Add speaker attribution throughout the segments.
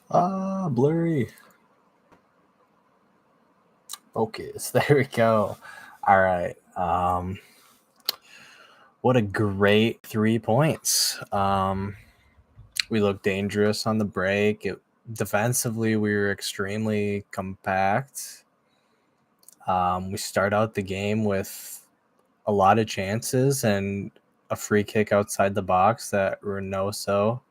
Speaker 1: Blurry. Focus. There we go. All right. What a great 3 points. We looked dangerous on the break. Defensively, we were extremely compact. We start out the game with a lot of chances and a free kick outside the box that Reynoso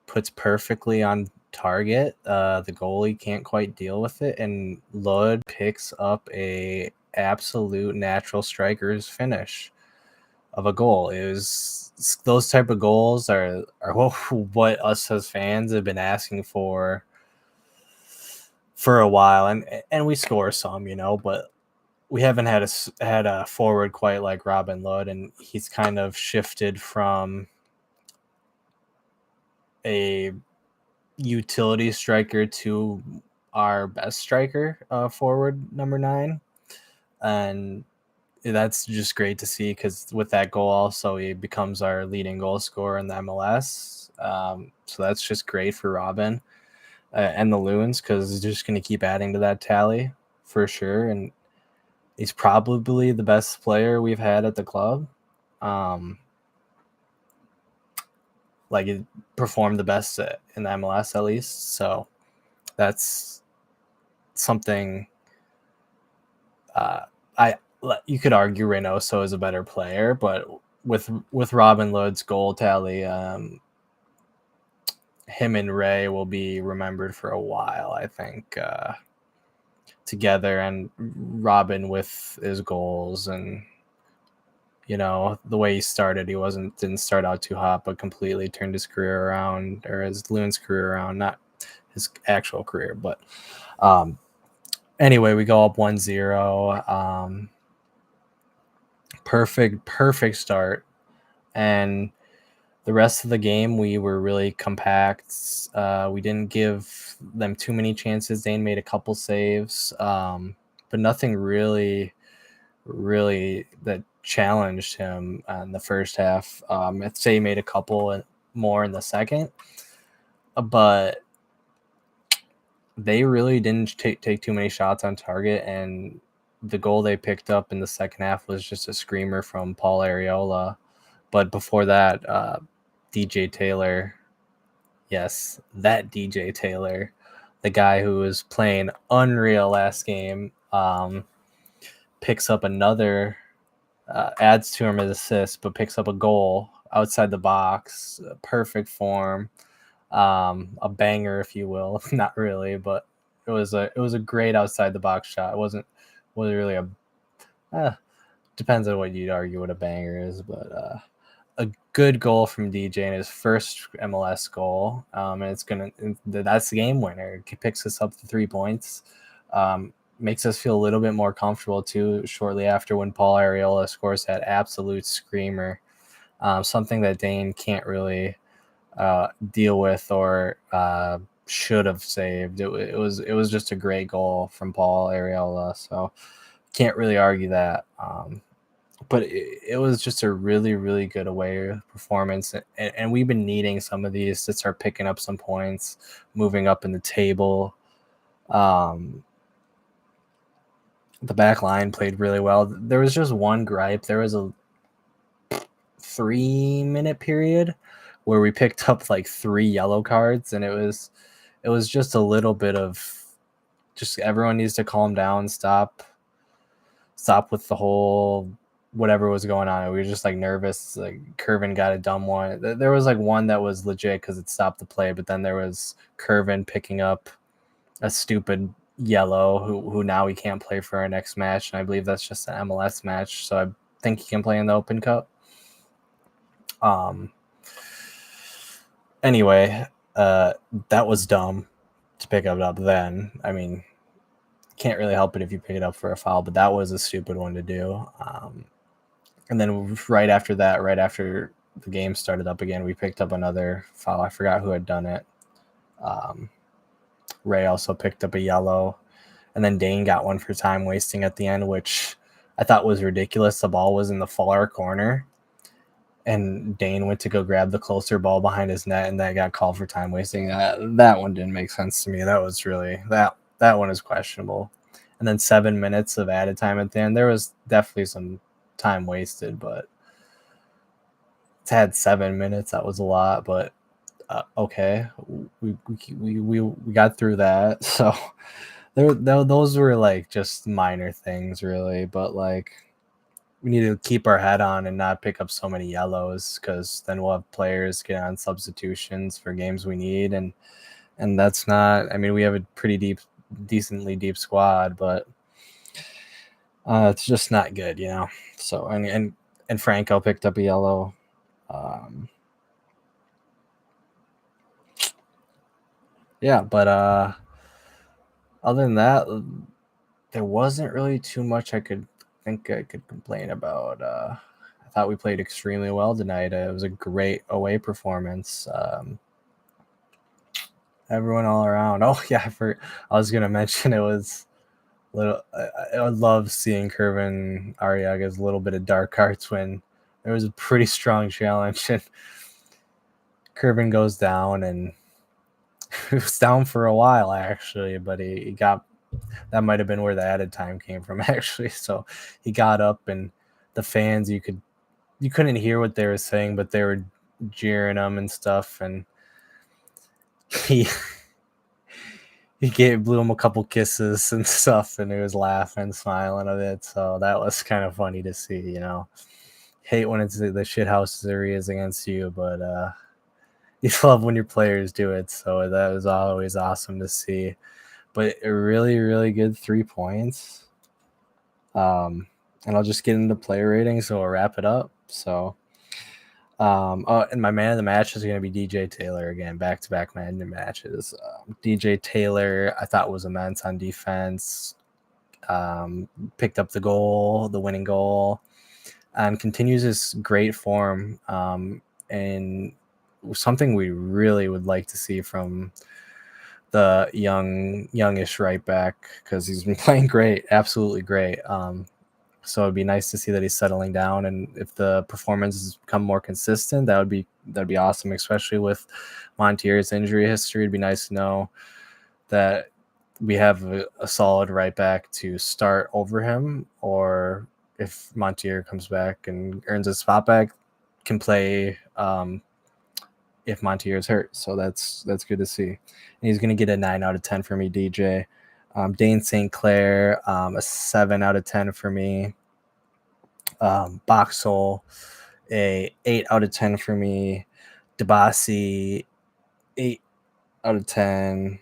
Speaker 1: puts perfectly on target. The goalie can't quite deal with it, and Lod picks up a absolute natural striker's finish of a goal. It was those type of goals are what us as fans have been asking for a while, and we score some, but we haven't had a forward quite like Robin Lod, and he's kind of shifted from a utility striker to our best striker, forward number 9, and that's just great to see because with that goal also he becomes our leading goal scorer in the MLS. So that's just great for Robin and the Loons because he's just going to keep adding to that tally for sure, and he's probably the best player we've had at the club. Like it performed the best in the MLS at least. So that's something. You could argue Reynoso is a better player, but with Robin Lod's goal tally, him and Ray will be remembered for a while, I think, together, and Robin with his goals and the way he started, he didn't start out too hot, but completely turned his career around, or his Loon's career around, not his actual career. But anyway, we go up 1-0. Perfect start. And the rest of the game, we were really compact. We didn't give them too many chances. Dane made a couple saves, but nothing really that challenged him in the first half. I'd say he made a couple more in the second, but they really didn't take too many shots on target, and the goal they picked up in the second half was just a screamer from Paul Arriola. But before that, DJ Taylor, yes, that DJ Taylor, the guy who was playing unreal last game, picks up another, adds to him as assist, but picks up a goal outside the box, perfect form, a banger, if you will. Not really, but it was a great outside the box shot. It wasn't really depends on what you'd argue what a banger is, but a good goal from DJ in his first MLS goal, and that's the game winner. He picks us up to 3 points. Makes us feel a little bit more comfortable too shortly after when Paul Arriola scores that absolute screamer, something that Dane can't really deal with or should have saved. It was just a great goal from Paul Arriola, so can't really argue that. But it was just a really, really good away performance, and we've been needing some of these to start picking up some points, moving up in the table. The back line played really well. There was just one gripe. There was a 3-minute period where we picked up like 3 yellow cards, and it was just a little bit of just everyone needs to calm down, stop with the whole whatever was going on. We were just like nervous. Like Curvin got a dumb one. There was like one that was legit because it stopped the play, but then there was Curvin picking up a stupid yellow who now he can't play for our next match, and I believe that's just an MLS match, so I think he can play in the Open Cup. Anyway, that was dumb to pick it up then. I mean, can't really help it if you pick it up for a foul, but that was a stupid one to do. And then right after the game started up again, we picked up another foul. I forgot who had done it. Ray also picked up a yellow, and then Dane got one for time wasting at the end, which I thought was ridiculous. The ball was in the far corner, and Dane went to go grab the closer ball behind his net, and that got called for time wasting. That one didn't make sense to me. That was really that one is questionable. And then 7 minutes of added time at the end. There was definitely some time wasted, but to add 7 minutes, that was a lot. But okay, we got through that. So those were like just minor things, really. But like, we need to keep our head on and not pick up so many yellows, because then we'll have players get on substitutions for games we need, and that's not. I mean, we have a pretty decently deep squad, but it's just not good, you know. So and Franco picked up a yellow. Yeah, but other than that, there wasn't really too much I could complain about. I thought we played extremely well tonight. It was a great away performance. Everyone all around. Oh yeah, I was gonna mention it was little. I love seeing Kervin Arriaga's little bit of dark arts when there was a pretty strong challenge and Kervin goes down, and he was down for a while actually, but he got, that might have been where the added time came from actually. So he got up, and the fans, you couldn't hear what they were saying, but they were jeering him and stuff, and he blew him a couple kisses and stuff, and he was laughing, smiling a bit. So that was kind of funny to see, you know. Hate when it's the shit house there he is against you, but you love when your players do it. So that was always awesome to see. But a really, really good 3 points. And I'll just get into player ratings, so we'll wrap it up. So, and my man of the match is going to be DJ Taylor again, back-to-back man of the matches. DJ Taylor, I thought, was immense on defense. Picked up the winning goal, and continues this great form. And something we really would like to see from the youngish right back, because he's been playing great, absolutely great. So it'd be nice to see that he's settling down, and if the performances become more consistent, that'd be awesome, especially with Montier's injury history. It'd be nice to know that we have a solid right back to start over him, or if Montier comes back and earns a spot back, can play if Montier is hurt. So that's good to see. And he's going to get a 9 out of 10 for me, DJ. Dane St. Clair, a 7 out of 10 for me. Boxall, a 8 out of 10 for me. Debasi, 8 out of 10.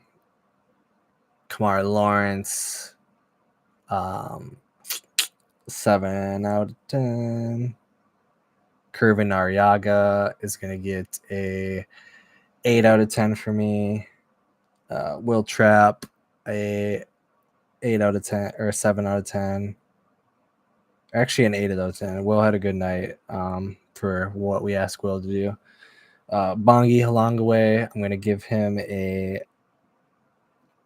Speaker 1: Kamar Lawrence, 7 out of 10. Kervin Arriaga is going to get a 8 out of 10 for me. Will Trapp, a 8 out of 10, or 7 out of 10. Actually, an 8 out of 10. Will had a good night for what we asked Will to do. Bongi Halongaway, I'm going to give him a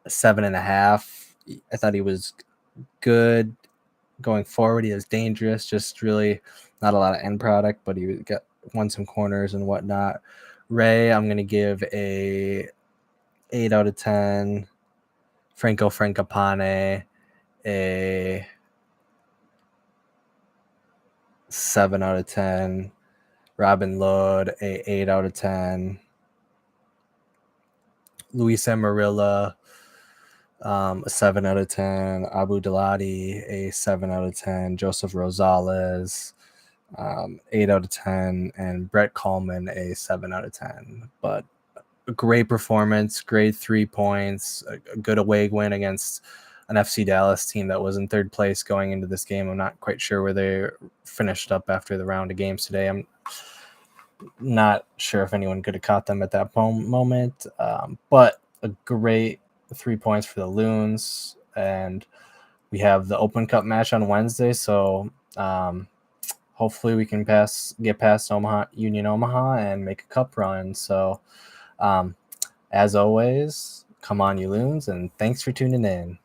Speaker 1: 7.5. I thought he was good going forward. He was dangerous, just really not a lot of end product, but he won some corners and whatnot. Ray, I'm going to give a 8 out of 10. Franco Francopane, a 7 out of 10. Robin Lod, a 8 out of 10. Luis Amarilla, a 7 out of 10. Abu Dalati, a 7 out of 10. Joseph Rosales, 8 out of 10. And Brett Coleman, a 7 out of 10. But a great performance, great 3 points, a good away win against an FC Dallas team that was in third place going into this game. I'm not quite sure where they finished up after the round of games today. I'm not sure if anyone could have caught them at that moment, but a great 3 points for the Loons. And we have the Open Cup match on Wednesday, so hopefully we can get past Union Omaha and make a cup run. So as always, come on, you Loons, and thanks for tuning in.